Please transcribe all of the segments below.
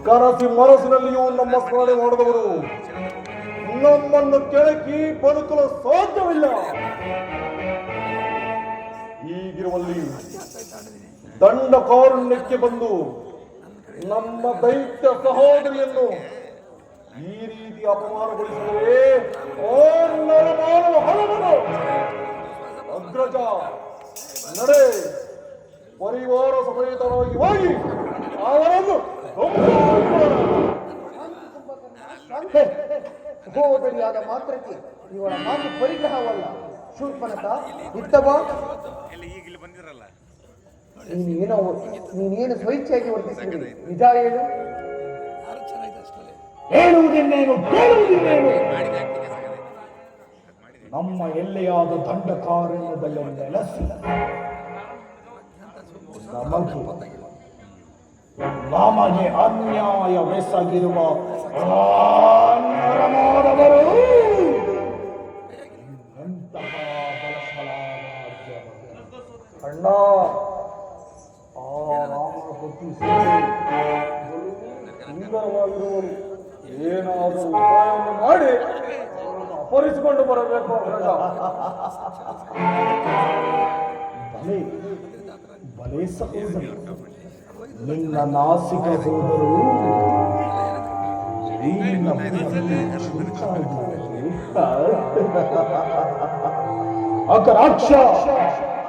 ಕನಸಿ ಮನಸ್ಸಿನಲ್ಲಿಯೂ ನಮ್ಮ ಸ್ಮರಣೆ ಮಾಡಿದವರು ನಮ್ಮನ್ನು ಕೆಳಕಿ ಬದುಕಲು ಸಾಧ್ಯವಿಲ್ಲ. ಈಗಿರುವಲ್ಲಿ ದಂಡಕಾರಣ್ಯಕ್ಕೆ ಬಂದು ನಮ್ಮ ದೈತ್ಯ ಸಹೋದರಿಯನ್ನು ಈ ರೀತಿ ಅಪಮಾನಗೊಳಿಸಿದರೆ ಅಗ್ರಜ ನಡೆ, ಪರಿವಾರ ಸಮೇತರಾಗಿ ಹೋಗಿ ಅವರನ್ನು ಸಹೋದರಿಯಾದ ಮಾತ್ರಕ್ಕೆ ಇವಳ ಮಾತು ಪರಿಗ್ರಹವಲ್ಲ. ಶೂರ್ಪನಖ ಇತ್ತಬ, ನೀನೇನು ಸ್ವಇಚ್ಛೆಯಾಗಿ ವರ್ತಿಸಿದ್ರಿ, ನಿಜ ಹೇಳು. ಹೇಳುವುದಿನ್ನೇನು ಕೇಳುವುದಿನ್ನೇನು? ನಮ್ಮ ಎಲ್ಲೆಯಾದ ದಂಡಕಾರಣ್ಯದಲ್ಲಿ ನೆಲೆಸಿ ನಮಗೆ ಅನ್ಯಾಯವೆಸಗಿರುವ ನರಮಾದವರು ಎಂತಹ ಅಣ್ಣ, ಆ ರಾಮನ ಪತಿ ಸುಂದರವಾಗಿರುವರು. ಏನಾದರೂ ಉಪಾಯವನ್ನು ಮಾಡಿ ಅವರನ್ನು ಅಪಹರಿಸಿಕೊಂಡು ಬರಬೇಕು. ಬಲೆ ಬಲೆ ಸಹೋದರ, ನಿನ್ನ ನಾಸಿಕ ಹೋದರು ಅಕರಾಕ್ಷ,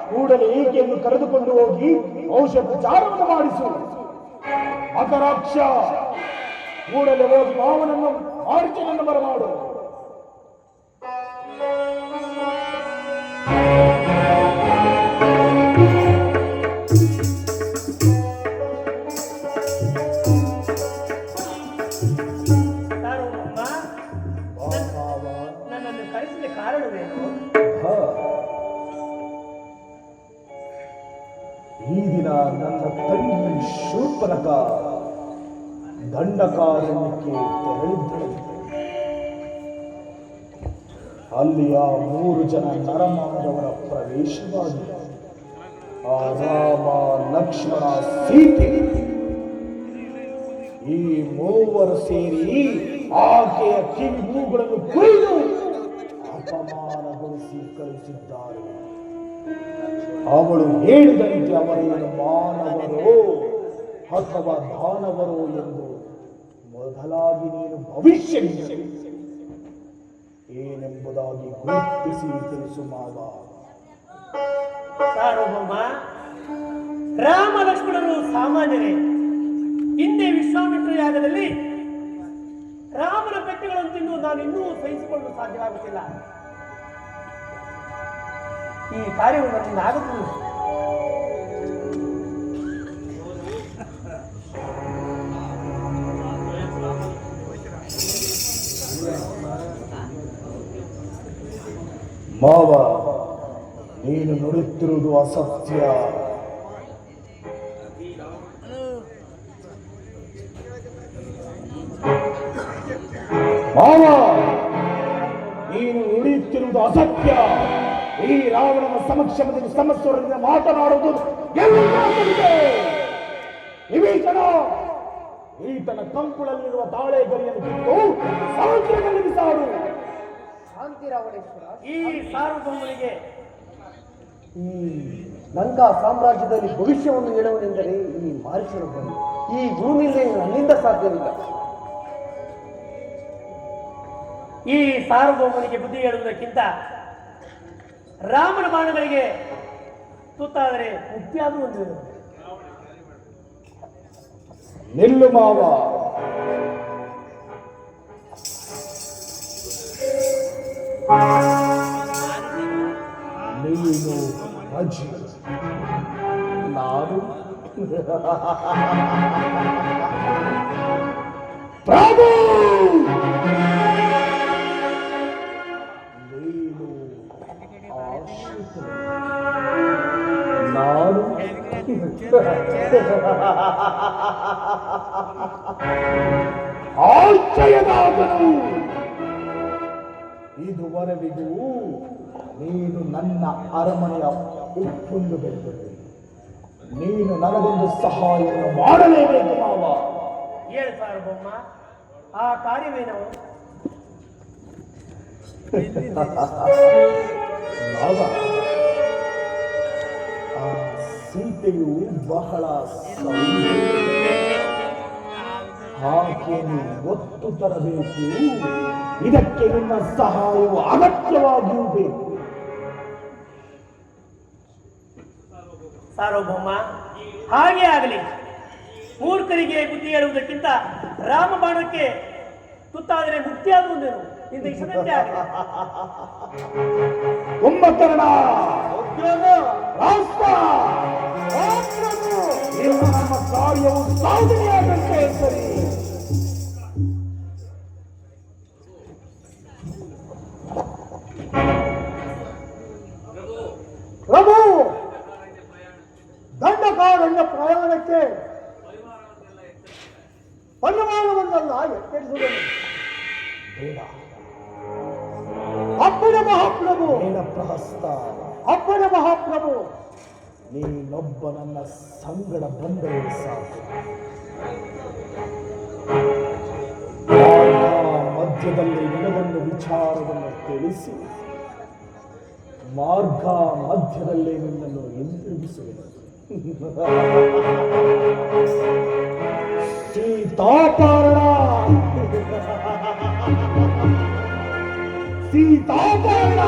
ಕೂಡಲೇ ಈಕೆಯನ್ನು ಕರೆದುಕೊಂಡು ಹೋಗಿ ಔಷಧೋಪಚಾರವನ್ನು ಮಾಡಿಸು. ಅಕರಾಕ್ಷ, ಕೂಡಲೇ ಹೋಗಿ ಮಾವನನ್ನು ಆರ್ಚನನ್ನು ಬರಮಾಡು. ಈ ದಿನ ನನ್ನ ತಂಗಿ ಶೂರ್ಪನಖ ದಂಡಕಾರಣ್ಯಕ್ಕೆ ತೆರಳಿದ್ದಳು. ಅಲ್ಲಿಯ 3 ಜನ ನರಮಾನವರ ಪ್ರವೇಶವಾಗಿದೆ. ಆ ರಾಮ, ಲಕ್ಷ್ಮಣ, ಸೀತೆ ಈ 3 ಸೇರಿ ಆಕೆಯ ಕಿವಿ ಮೂಗುಗಳನ್ನು ಕುಯ್ದು ಅಪಮಾನಗೊಳಿಸಿ ಕಳಿಸಿದ್ದಾರೆ. ಅವಳು ಹೇಳಿದಂತೆ ಅವರೇನು ಮಾನವರೋ ಅಥವಾ ದಾನವರೋ ಎಂದು ಮೊದಲಾಗಿ ನೀನು ಭವಿಷ್ಯ ಏನೆಂಬುದಾಗಿ ಗುರುತಿಸಿ ತಿಳಿಸು ಮಾವ. ಸಾರ್ವಭೌಮ, ರಾಮ ಲಕ್ಷ್ಮಣರು ಸಾಮಾನ್ಯರೇ. ಹಿಂದೆ ವಿಶ್ವಾಮಿತ್ರ ಯಾಗದಲ್ಲಿ ರಾಮನ ಪೆಟ್ಟುಗಳನ್ನು ತಿಂದು ನಾನು ಇನ್ನೂ ಸಹಿಸಿಕೊಳ್ಳಲು ಸಾಧ್ಯವಾಗುತ್ತಿಲ್ಲ. ಈ ಕಾರ್ಯವು ನನ್ನಿಂದ ಆಗುತ್ತದೆ. ಮಾವ, ನೀನು ನುಡಿಯುತ್ತಿರುವುದು ಅಸತ್ಯ. ಮಾವ, ನೀನು ನುಡಿಯುತ್ತಿರುವುದು ಅಸತ್ಯ. ಈ ರಾವಣನ ಸಮಕ್ಷಮದಲ್ಲಿ ಸಮಸ್ವರದಿಂದ ಮಾತನಾಡುವುದು ಎಲ್ಲರಿಗಿದೆ. ವಿಭೀಷಣ, ಈತನ ಕಂಕುಳಲ್ಲಿರುವ ತಾಳೆ ಗರಿಯನ್ನು ಕಿತ್ತು ಸಮುದ್ರದಲ್ಲಿ ಬಿಸಾಡು. ಶಾಂತಿ ರಾವಣೇಶ್ವರ. ಈ ಸಾರ್ವಭೌಮನಿಗೆ ಈ ಲಂಕಾ ಸಾಮ್ರಾಜ್ಯದಲ್ಲಿ ಭವಿಷ್ಯವನ್ನು ಹೇಳುವನೆಂದರೆ ಈ ಮಾರೀಚನೊಬ್ಬನು. ಈ ಗುರುನಿಂದ ನನ್ನಿಂದ ಸಾಧ್ಯವಿಲ್ಲ. ಈ ಸಾರ್ವಭೌಮನಿಗೆ ಬುದ್ಧಿ ಹೇಳುವುದಕ್ಕಿಂತ ರಾಮನ ಬಾಣಗಳಿಗೆ ತುತ್ತಾದರೆ ಮುಕ್ತಿಯಾದರೂ ಒಂದು. ನಿಲ್ಲು ಮಾವ. ನೀನು ಅಜ್ಜಿ, ನಾನು ಪ್ರಭು. ನೀನು ಆಶ್ರಿತನು, ನಾನು ಆಶ್ರಯನಾದನು. ಇದುವರೆವಿಗೂ ನೀನು ನನ್ನ ಅರಮನೆಯ ಉಪ್ಪುಂಡು ಬೆಳೆದಿದೆ. ನೀನು ನನಗೊಂದು ಸಹಾಯವನ್ನು ಮಾಡಲೇಬೇಕು ಮಾವ. ಹೇಳು ಸಾರ್ವಭೌಮ, ಆ ಕಾರ್ಯವೇನು? ಮಾವ, ಆ ಸೀತೆಯು ಬಹಳ ಆಕೆಯನ್ನು ಒತ್ತು ತರಬೇಕು. ಇದಕ್ಕೆ ನಿನ್ನ ಸಹಾಯವು ಅಗತ್ಯವಾಗಿಯೂ ಬೇಕು. ಸಾರ್ವಭೌಮ, ಹಾಗೆ ಆಗಲಿ. ಮೂರ್ಖರಿಗೆ ಬುದ್ಧಿ ಹೇಳುವುದಕ್ಕಿಂತ ರಾಮ ಬಾಣಕ್ಕೆ ತುತ್ತಾದರೆ ಮುಕ್ತಿಯಾಗುವುದೇನು? ಇಂದ ಇಷ್ಟದಂತೆ ಆಗಲಿ. ಕುಂಭಕರ್ಣ, ರಾಷ್ಟ್ರ, ಇನ್ನು ನಮ್ಮ ಕಾರ್ಯವು ಸಾಧನೆಯಾದಂತೆ ಸರಿ. ಪ್ರಭು, ದಂಡಕಾರಣ್ಯ ಪ್ರಯಾಣಕ್ಕೆ ಪರಿಮಾಣವನ್ನೆಲ್ಲ ಎಚ್ಚರಿಸುವುದನ್ನು ಬೇಡ ಅಪ್ಪನ ಮಹಾಪ್ರಭು. ಬೇಡ ಪ್ರಹಸ್ತ. ಅಪ್ಪನ ಮಹಾಪ್ರಭು, ನೀನೊಬ್ಬ ನನ್ನ ಸಂಗಡ ಬಂದರೆ ಸಾಕು. ಮಧ್ಯದಲ್ಲಿ ನಿನಗೊಂದು ವಿಚಾರವನ್ನು ತಿಳಿಸಿ ಮಾರ್ಗ ಮಧ್ಯದಲ್ಲೇ ನಿನ್ನನ್ನು ಹಿಂತಿರುಗಿಸುವುದು. ಸೀತಾಪಹರಣ, ಸೀತಾಪಹರಣ.